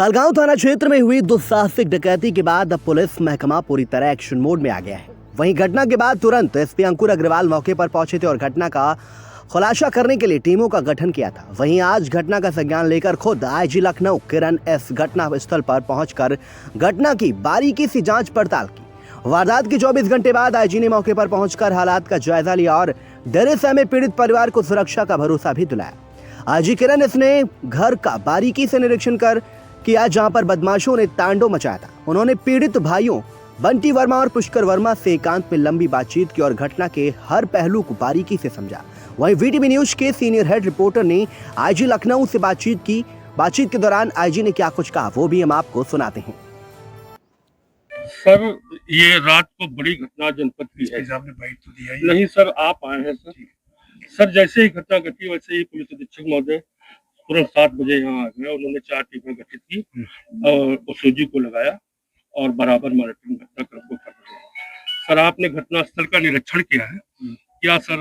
तालगांव थाना क्षेत्र में हुई दुस्साहसिक डकैती के बाद अब पुलिस महकमा पूरी तरह एक्शन मोड में आ गया है। वहीं घटना के बाद तुरंत एसपी अंकुर अग्रवाल मौके पर पहुंचे थे और घटना का खुलासा करने के लिए टीमों का गठन किया था। वहीं आज घटना का संज्ञान लेकर खुद आईजी लखनऊ किरण एस घटना स्थल पर पहुंचकर घटना की बारीकी से जांच पड़ताल की। वारदात के 24 घंटे बाद आईजी ने मौके पर पहुंचकर हालात का जायजा लिया और डरे सहमे पीड़ित परिवार को सुरक्षा का भरोसा भी दिलाया। आईजी किरण एस ने घर का बारीकी से निरीक्षण कर किया जहां पर बदमाशों ने तांडव मचाया था। उन्होंने पीड़ित भाइयों बंटी वर्मा और पुष्कर वर्मा से एकांत में लंबी बातचीत की और घटना के हर पहलू को बारीकी से समझा। वहीं वीटीवी न्यूज के सीनियर हेड रिपोर्टर ने आईजी लखनऊ से बातचीत की। बातचीत के दौरान आईजी ने क्या कुछ कहा वो भी हम आपको सुनाते हैं। सर, ये रात को बड़ी घटना जनपद की है। आपने बाइट तो दिया ही नहीं सर, आप आए हैं सर। सर, जैसे ही घटना घटी वैसे ही पुलिस अधीक्षक महोदय तुरंत 7 बजे यहाँ आ गए। उन्होंने 4 टीमें गठित की और ओसीजी को लगाया और बराबर मॉनिटरिंग घटना को कर रहे हैं। सर, आपने घटना स्थल का निरीक्षण किया है क्या? सर,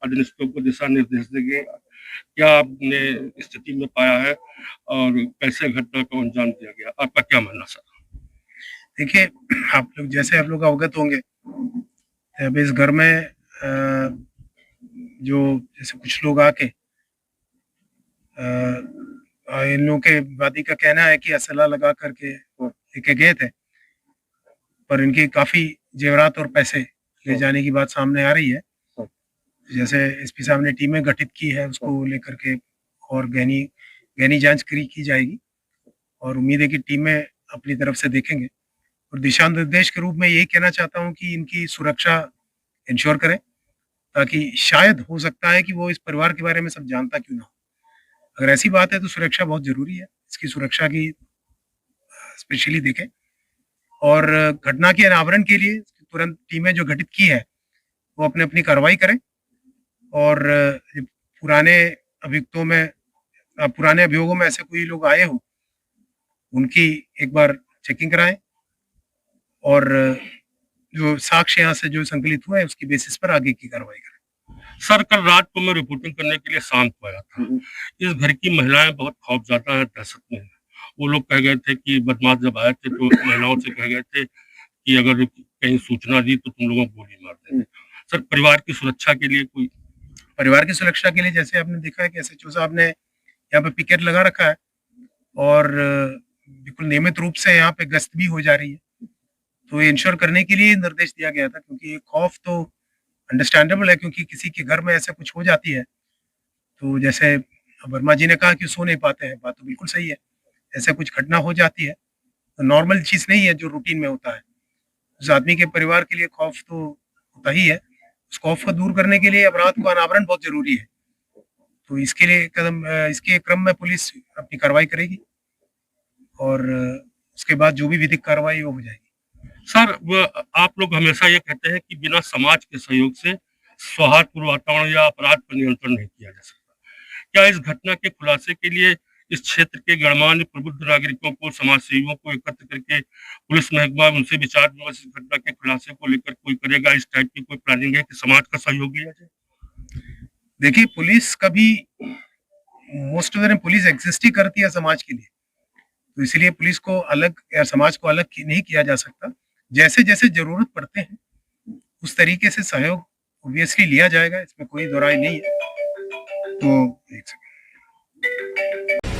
अधीक्षक को दिशा निर्देश देंगे क्या आपने स्थिति में पाया है और कैसे घटना को अंजाम दिया गया, आपका क्या मानना सर? देखिए, आप लोग अवगत होंगे अब इस घर में जो जैसे कुछ लोग आके इन लोगों के वादी का कहना है कि असला लगा करके लेके गए थे, पर इनकी काफी जेवरात और पैसे ले जाने की बात सामने आ रही है। जैसे एसपी साहब ने टीमें गठित की है उसको लेकर के और गहनी जांच की जाएगी और उम्मीद है कि टीमें अपनी तरफ से देखेंगे और दिशा निर्देश के रूप में यही कहना चाहता हूं कि इनकी सुरक्षा इंश्योर करें, ताकि शायद हो सकता है कि वो इस परिवार के बारे में सब जानता क्यों ना हो। अगर ऐसी बात है तो सुरक्षा बहुत जरूरी है, इसकी सुरक्षा की स्पेशली देखें और घटना के अनावरण के लिए तुरंत टीमें जो गठित की है वो अपने अपनी कार्रवाई करें और पुराने अभियोगों में ऐसे कोई लोग आए हो उनकी एक बार चेकिंग कराएं और जो साक्ष्य यहाँ से जो संकलित हुआ है उसकी बेसिस पर आगे की कार्रवाई करें। सर, कल रात को मैं रिपोर्टिंग करने के लिए शाम को आया था। इस घर की महिलाएं बहुत खौफजदा है, दहशत में है। वो लोग कह गए थे कि बदमाश जब आए थे तो महिलाओं से कह गए थे कि अगर कहीं सूचना दी तो तुम लोगों को गोली मार देंगे। सर, परिवार की सुरक्षा के लिए जैसे आपने देखा है कि एसएचओ साहब ने यहाँ पे पिकेट लगा रखा है और बिल्कुल नियमित रूप से यहाँ पे गश्त भी हो जा रही है, तो ये इंश्योर करने के लिए निर्देश दिया गया था क्योंकि खौफ तो अंडरस्टैंडेबल है क्योंकि किसी के घर में ऐसा कुछ हो जाती है तो जैसे वर्मा जी ने कहा कि सो नहीं पाते हैं, बात तो बिल्कुल सही है। ऐसा कुछ घटना हो जाती है तो नॉर्मल चीज नहीं है जो रूटीन में होता है। उस आदमी के परिवार के लिए खौफ तो होता ही है। उस खौफ को दूर करने के लिए अपराध को अनावरण बहुत जरूरी है, तो इसके क्रम में पुलिस अपनी कार्रवाई करेगी और उसके बाद जो भी विधिक कार्रवाई वो हो जाएगी। सर, आप लोग हमेशा ये कहते हैं कि बिना समाज के सहयोग से सौहार्दपूर्ण वातावरण या अपराध पर नियंत्रण नहीं किया जा सकता। क्या इस घटना के खुलासे के लिए इस क्षेत्र के गणमान्य प्रबुद्ध नागरिकों को, समाज सेवियों को एकत्र करके पुलिस महकमा उनसे विचार विमर्श इस घटना के खुलासे को लेकर कोई करेगा? इस टाइप की कोई प्लानिंग है कि समाज का सहयोग लिया जाए? देखिए, पुलिस कभी most of the time police exist ही करती है समाज के लिए, तो इसलिए पुलिस को अलग या समाज को अलग नहीं किया जा सकता। जैसे जैसे जरूरत पड़ते हैं उस तरीके से सहयोग ऑब्वियसली लिया जाएगा, इसमें कोई दो राय नहीं है। तो एक सेकंड।